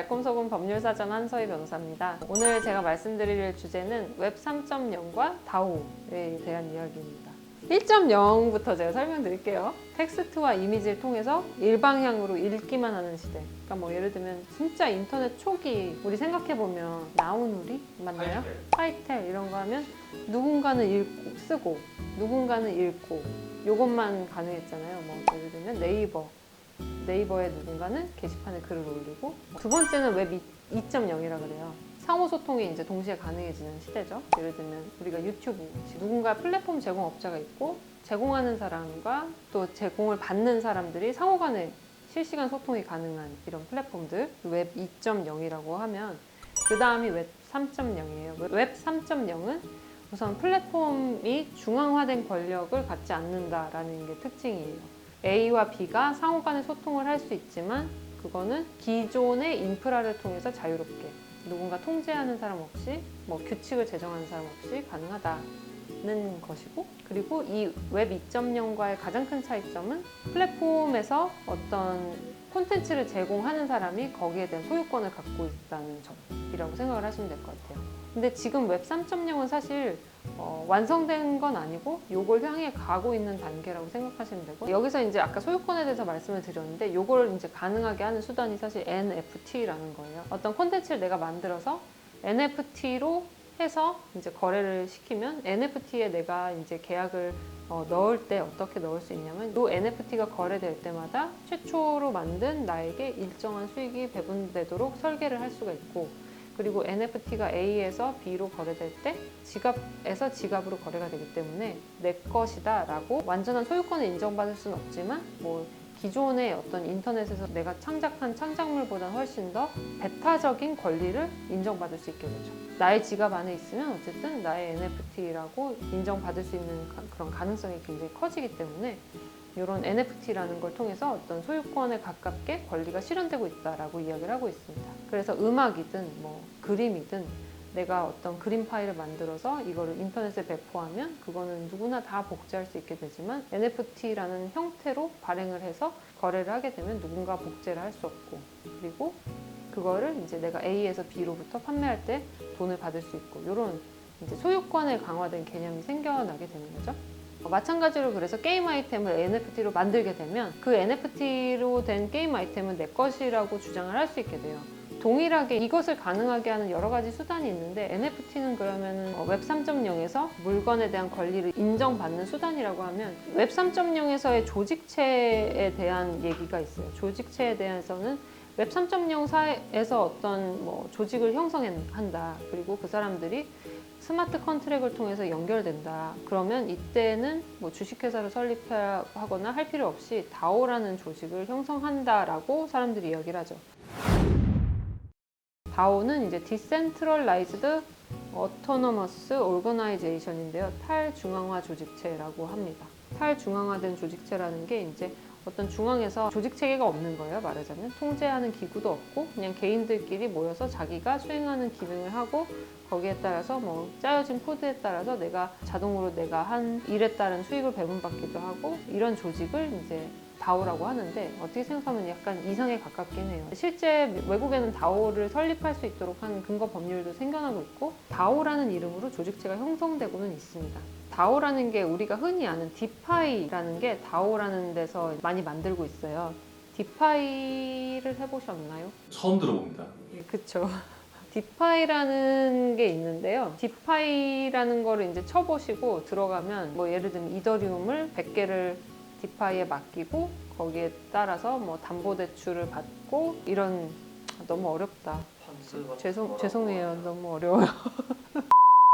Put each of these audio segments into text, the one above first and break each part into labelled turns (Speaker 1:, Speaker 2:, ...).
Speaker 1: 알콩소금 법률사전 한서희 변호사입니다. 오늘 제가 말씀드릴 주제는 웹 3.0과 다오에 대한 이야기입니다. 1.0부터 제가 설명드릴게요. 텍스트와 이미지를 통해서 일방향으로 읽기만 하는 시대. 그러니까 뭐 예를 들면 진짜 인터넷 초기 우리 생각해보면 나우누리 맞나요? 파이텔 이런 거 하면 누군가는 읽고 쓰고 누군가는 읽고 요것만 가능했잖아요. 뭐 예를 들면 네이버에 누군가는 게시판에 글을 올리고, 두 번째는 웹 2.0이라 그래요. 상호소통이 이제 동시에 가능해지는 시대죠. 예를 들면 우리가 유튜브, 누군가 플랫폼 제공업자가 있고 제공하는 사람과 또 제공을 받는 사람들이 상호간에 실시간 소통이 가능한 이런 플랫폼들, 웹 2.0이라고 하면 그 다음이 웹 3.0이에요. 웹 3.0은 우선 플랫폼이 중앙화된 권력을 갖지 않는다라는 게 특징이에요. A와 B가 상호간에 소통을 할 수 있지만 그거는 기존의 인프라를 통해서 자유롭게 누군가 통제하는 사람 없이 뭐 규칙을 제정하는 사람 없이 가능하다는 것이고, 그리고 이 웹 2.0과의 가장 큰 차이점은 플랫폼에서 어떤 콘텐츠를 제공하는 사람이 거기에 대한 소유권을 갖고 있다는 점이라고 생각을 하시면 될 것 같아요. 근데 지금 웹 3.0은 사실 완성된 건 아니고 요걸 향해 가고 있는 단계라고 생각하시면 되고, 여기서 이제 아까 소유권에 대해서 말씀을 드렸는데 요걸 이제 가능하게 하는 수단이 사실 NFT라는 거예요. 어떤 콘텐츠를 내가 만들어서 NFT로 해서 이제 거래를 시키면 NFT에 내가 이제 계약을 넣을 때 어떻게 넣을 수 있냐면, 이 NFT가 거래될 때마다 최초로 만든 나에게 일정한 수익이 배분되도록 설계를 할 수가 있고, 그리고 NFT가 A에서 B로 거래될 때 지갑에서 지갑으로 거래가 되기 때문에 내 것이다 라고 완전한 소유권을 인정받을 수는 없지만, 뭐 기존의 어떤 인터넷에서 내가 창작한 창작물보다 훨씬 더 배타적인 권리를 인정받을 수 있게 되죠. 나의 지갑 안에 있으면 어쨌든 나의 NFT라고 인정받을 수 있는 그런 가능성이 굉장히 커지기 때문에 이런 NFT라는 걸 통해서 어떤 소유권에 가깝게 권리가 실현되고 있다라고 이야기를 하고 있습니다. 그래서 음악이든 뭐 그림이든 내가 어떤 그림 파일을 만들어서 이거를 인터넷에 배포하면 그거는 누구나 다 복제할 수 있게 되지만, NFT라는 형태로 발행을 해서 거래를 하게 되면 누군가 복제를 할 수 없고, 그리고 그거를 이제 내가 A에서 B로부터 판매할 때 돈을 받을 수 있고, 이런 이제 소유권에 강화된 개념이 생겨나게 되는 거죠. 마찬가지로 그래서 게임 아이템을 NFT로 만들게 되면 그 NFT로 된 게임 아이템은 내 것이라고 주장을 할 수 있게 돼요. 동일하게 이것을 가능하게 하는 여러 가지 수단이 있는데, NFT는 그러면은 웹 3.0에서 물건에 대한 권리를 인정받는 수단이라고 하면, 웹 3.0에서의 조직체에 대한 얘기가 있어요. 조직체에 대해서는 웹 3.0 사회에서 어떤 뭐 조직을 형성한다. 그리고 그 사람들이 스마트 컨트랙을 통해서 연결된다. 그러면 이때는 뭐 주식회사를 설립하거나 할 필요 없이 다오라는 조직을 형성한다라고 사람들이 이야기를 하죠. 다오는 이제 Decentralized Autonomous Organization인데요. 탈중앙화 조직체라고 합니다. 탈중앙화된 조직체라는 게 이제 어떤 중앙에서 조직 체계가 없는 거예요. 말하자면 통제하는 기구도 없고 그냥 개인들끼리 모여서 자기가 수행하는 기능을 하고, 거기에 따라서 뭐 짜여진 코드에 따라서 내가 자동으로 내가 한 일에 따른 수익을 배분받기도 하고, 이런 조직을 이제 다오라고 하는데, 어떻게 생각하면 약간 이상에 가깝긴 해요. 실제 외국에는 다오를 설립할 수 있도록 하는 근거 법률도 생겨나고 있고, 다오라는 이름으로 조직체가 형성되고는 있습니다. 다오라는 게 우리가 흔히 아는 디파이라는 게 다오라는 데서 많이 만들고 있어요. 디파이를 해보셨나요?
Speaker 2: 처음 들어봅니다.
Speaker 1: 그쵸. 디파이라는 게 있는데요. 디파이라는 거를 이제 쳐보시고 들어가면, 뭐 예를 들면 이더리움을 100개를 디파이에 맡기고 거기에 따라서 뭐 담보대출을 받고, 이런 너무 어렵다. 죄송해요. 너무 어려워요.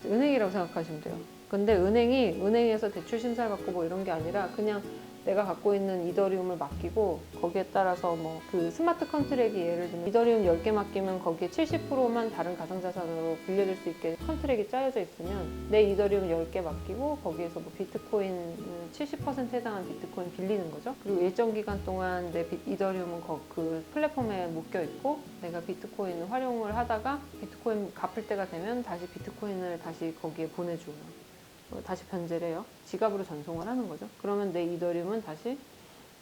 Speaker 1: 은행이라고 생각하시면 돼요. 근데 은행에서 대출 심사를 받고 뭐 이런 게 아니라 그냥 내가 갖고 있는 이더리움을 맡기고 거기에 따라서 뭐 그 스마트 컨트랙이 예를 들면 이더리움 10개 맡기면 거기에 70%만 다른 가상자산으로 빌려줄 수 있게 컨트랙이 짜여져 있으면 내 이더리움 10개 맡기고 거기에서 뭐 비트코인 70% 해당한 비트코인 빌리는 거죠. 그리고 일정 기간 동안 내 이더리움은 그 플랫폼에 묶여 있고 내가 비트코인을 활용을 하다가 비트코인 갚을 때가 되면 다시 비트코인을 다시 거기에 보내줘요. 다시 변제를 해요. 지갑으로 전송을 하는 거죠. 그러면 내 이더리움은 다시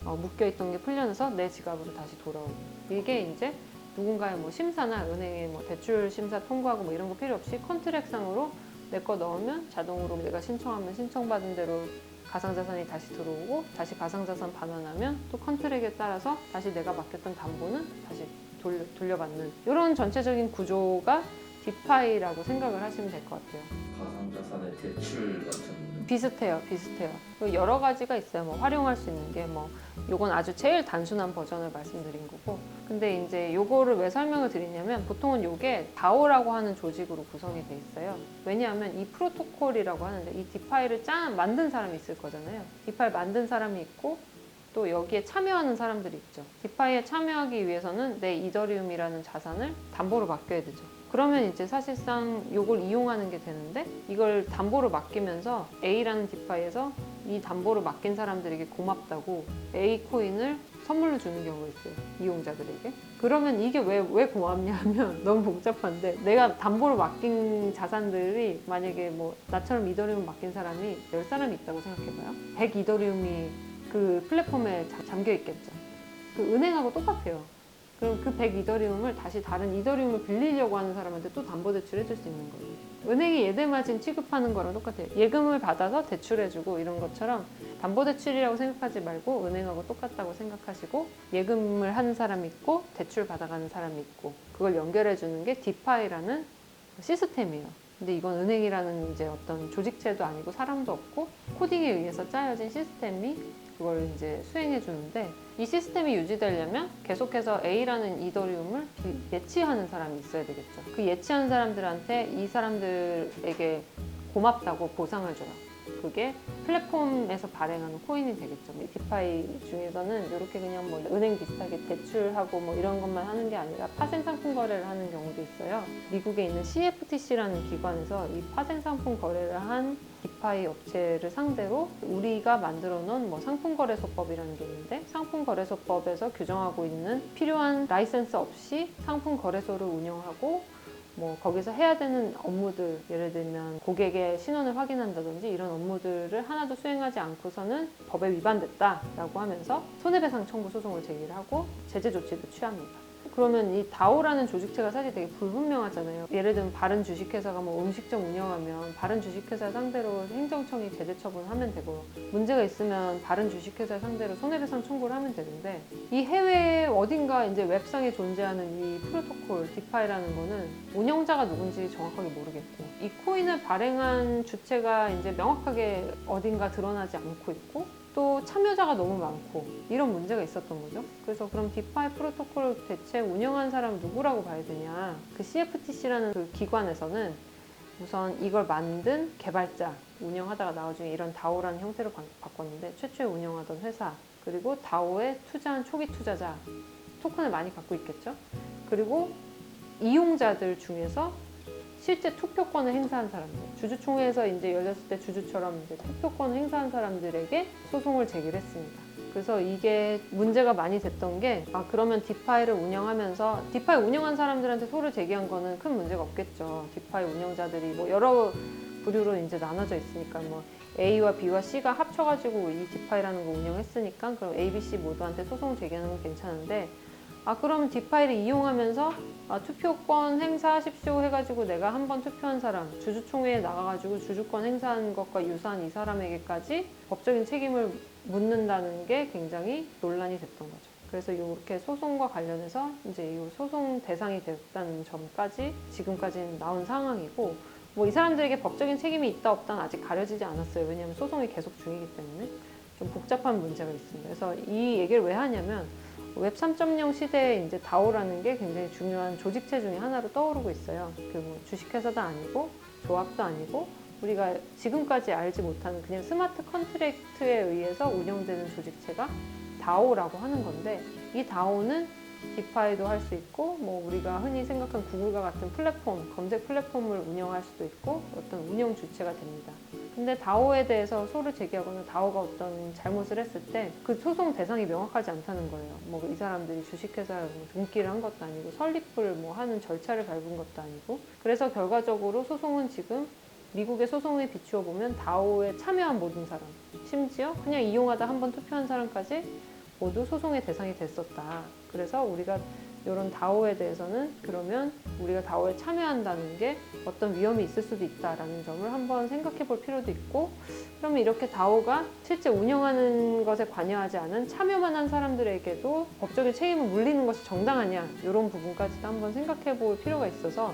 Speaker 1: 묶여있던 게 풀려나서 내 지갑으로 다시 돌아오고, 이게 이제 누군가의 뭐 심사나 은행의 뭐 대출 심사 통과하고 뭐 이런 거 필요 없이 컨트랙상으로 내 거 넣으면 자동으로 내가 신청하면 신청받은 대로 가상자산이 다시 들어오고 다시 가상자산 반환하면 또 컨트랙에 따라서 다시 내가 맡겼던 담보는 다시 돌려받는 이런 전체적인 구조가 디파이라고 생각을 하시면 될 것 같아요.
Speaker 2: 가상자산의 대출 같은
Speaker 1: 비슷해요. 여러 가지가 있어요. 뭐 활용할 수 있는 게 뭐 요건 아주 제일 단순한 버전을 말씀드린 거고, 근데 이제 요거를 왜 설명을 드리냐면 보통은 요게 DAO라고 하는 조직으로 구성이 돼 있어요. 왜냐하면 이 프로토콜이라고 하는데 이 디파이를 만든 사람이 있을 거잖아요. 디파이 만든 사람이 있고 또 여기에 참여하는 사람들이 있죠. 디파이에 참여하기 위해서는 내 이더리움이라는 자산을 담보로 맡겨야 되죠. 그러면 이제 사실상 이걸 이용하는 게 되는데, 이걸 담보로 맡기면서 A라는 디파이에서 이 담보로 맡긴 사람들에게 고맙다고 A 코인을 선물로 주는 경우가 있어요. 이용자들에게. 그러면 이게 왜 고맙냐 하면 너무 복잡한데, 내가 담보로 맡긴 자산들이 만약에 뭐 나처럼 이더리움 맡긴 사람이 10사람이 있다고 생각해봐요. 100 이더리움이 그 플랫폼에 잠겨 있겠죠. 그 은행하고 똑같아요. 그럼 그 100 이더리움을 다시 다른 이더리움을 빌리려고 하는 사람한테 또 담보대출 해줄 수 있는 거예요. 은행이 예대마진 취급하는 거랑 똑같아요. 예금을 받아서 대출해주고 이런 것처럼 담보대출이라고 생각하지 말고 은행하고 똑같다고 생각하시고, 예금을 하는 사람이 있고 대출 받아가는 사람이 있고 그걸 연결해주는 게 디파이라는 시스템이에요. 근데 이건 은행이라는 이제 어떤 조직체도 아니고 사람도 없고 코딩에 의해서 짜여진 시스템이 그걸 이제 수행해 주는데, 이 시스템이 유지되려면 계속해서 A라는 이더리움을 예치하는 사람이 있어야 되겠죠. 그 예치하는 사람들한테 이 사람들에게 고맙다고 보상을 줘요. 그게 플랫폼에서 발행하는 코인이 되겠죠. 디파이 중에서는 이렇게 그냥 뭐 은행 비슷하게 대출하고 뭐 이런 것만 하는 게 아니라 파생 상품 거래를 하는 경우도 있어요. 미국에 있는 CFTC라는 기관에서 이 파생 상품 거래를 한 디파이 업체를 상대로 우리가 만들어 놓은 뭐 상품거래소법이라는 게 있는데, 상품거래소법에서 규정하고 있는 필요한 라이센스 없이 상품거래소를 운영하고 뭐 거기서 해야 되는 업무들, 예를 들면 고객의 신원을 확인한다든지 이런 업무들을 하나도 수행하지 않고서는 법에 위반됐다라고 하면서 손해배상 청구 소송을 제기를 하고 제재 조치도 취합니다. 그러면 이 다오라는 조직체가 사실 되게 불분명하잖아요. 예를 들면 바른 주식회사가 뭐 음식점 운영하면 바른 주식회사 상대로 행정청이 제재 처분하면 되고, 문제가 있으면 바른 주식회사 상대로 손해배상 청구를 하면 되는데, 이 해외 어딘가 이제 웹상에 존재하는 이 프로토콜 디파이라는 거는 운영자가 누군지 정확하게 모르겠고, 이 코인을 발행한 주체가 이제 명확하게 어딘가 드러나지 않고 있고, 또 참여자가 너무 많고 이런 문제가 있었던 거죠. 그래서 그럼 디파이 프로토콜을 대체 운영한 사람은 누구라고 봐야 되냐. 그 CFTC라는 그 기관에서는 우선 이걸 만든 개발자, 운영하다가 나중에 이런 다오라는 형태로 바꿨는데, 최초에 운영하던 회사, 그리고 다오에 투자한 초기 투자자, 토큰을 많이 갖고 있겠죠. 그리고 이용자들 중에서 실제 투표권을 행사한 사람들, 주주총회에서 이제 열렸을 때 주주처럼 이제 투표권을 행사한 사람들에게 소송을 제기를 했습니다. 그래서 이게 문제가 많이 됐던 게, 그러면 디파이를 운영하면서 디파이 운영한 사람들한테 소를 제기한 거는 큰 문제가 없겠죠. 디파이 운영자들이 뭐 여러 부류로 이제 나눠져 있으니까 뭐 A와 B와 C가 합쳐가지고 이 디파이라는 거 운영했으니까 그럼 A, B, C 모두한테 소송 제기하는 건 괜찮은데, 그럼 디파이를 이용하면서 투표권 행사하십시오 해가지고 내가 한번 투표한 사람, 주주총회에 나가가지고 주주권 행사한 것과 유사한 이 사람에게까지 법적인 책임을 묻는다는 게 굉장히 논란이 됐던 거죠. 그래서 이렇게 소송과 관련해서 이제 이 소송 대상이 됐다는 점까지 지금까지는 나온 상황이고, 뭐 이 사람들에게 법적인 책임이 있다 없다는 아직 가려지지 않았어요. 왜냐하면 소송이 계속 중이기 때문에 좀 복잡한 문제가 있습니다. 그래서 이 얘기를 왜 하냐면, 웹 3.0 시대에 이제 다오라는 게 굉장히 중요한 조직체 중에 하나로 떠오르고 있어요. 그 뭐 주식회사도 아니고 조합도 아니고 우리가 지금까지 알지 못하는 그냥 스마트 컨트랙트에 의해서 운영되는 조직체가 다오라고 하는 건데, 이 다오는 디파이도 할 수 있고, 뭐 우리가 흔히 생각한 구글과 같은 플랫폼, 검색 플랫폼을 운영할 수도 있고 어떤 운영 주체가 됩니다. 근데 다오에 대해서 소를 제기하거나 다오가 어떤 잘못을 했을 때 그 소송 대상이 명확하지 않다는 거예요. 뭐 이 사람들이 주식회사 등기를 한 것도 아니고 설립을 뭐 하는 절차를 밟은 것도 아니고, 그래서 결과적으로 소송은 지금 미국의 소송에 비추어 보면 다오에 참여한 모든 사람, 심지어 그냥 이용하다 한번 투표한 사람까지 모두 소송의 대상이 됐었다. 그래서 우리가 이런 다오에 대해서는 그러면 우리가 다오에 참여한다는 게 어떤 위험이 있을 수도 있다라는 점을 한번 생각해 볼 필요도 있고, 그러면 이렇게 다오가 실제 운영하는 것에 관여하지 않은 참여만 한 사람들에게도 법적인 책임을 물리는 것이 정당하냐, 이런 부분까지도 한번 생각해 볼 필요가 있어서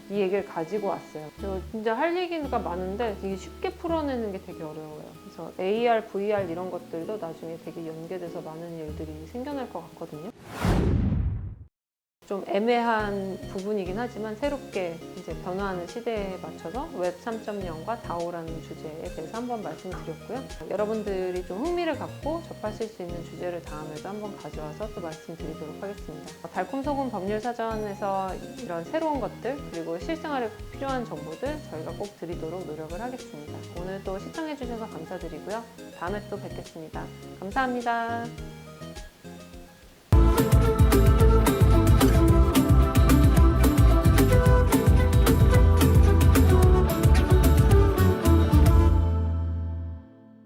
Speaker 1: 이 얘기를 가지고 왔어요. 진짜 할 얘기가 많은데 이게 쉽게 풀어내는 게 되게 어려워요. 그래서 AR, VR 이런 것들도 나중에 되게 연계돼서 많은 일들이 생겨날 것 같거든요. 좀 애매한 부분이긴 하지만 새롭게 이제 변화하는 시대에 맞춰서 웹 3.0과 다오라는 주제에 대해서 한번 말씀을 드렸고요. 여러분들이 좀 흥미를 갖고 접하실 수 있는 주제를 다음에도 한번 가져와서 또 말씀드리도록 하겠습니다. 달콤소금 법률사전에서 이런 새로운 것들 그리고 실생활에 필요한 정보들 저희가 꼭 드리도록 노력을 하겠습니다. 오늘 또 시청해주셔서 감사드리고요. 다음에 또 뵙겠습니다. 감사합니다.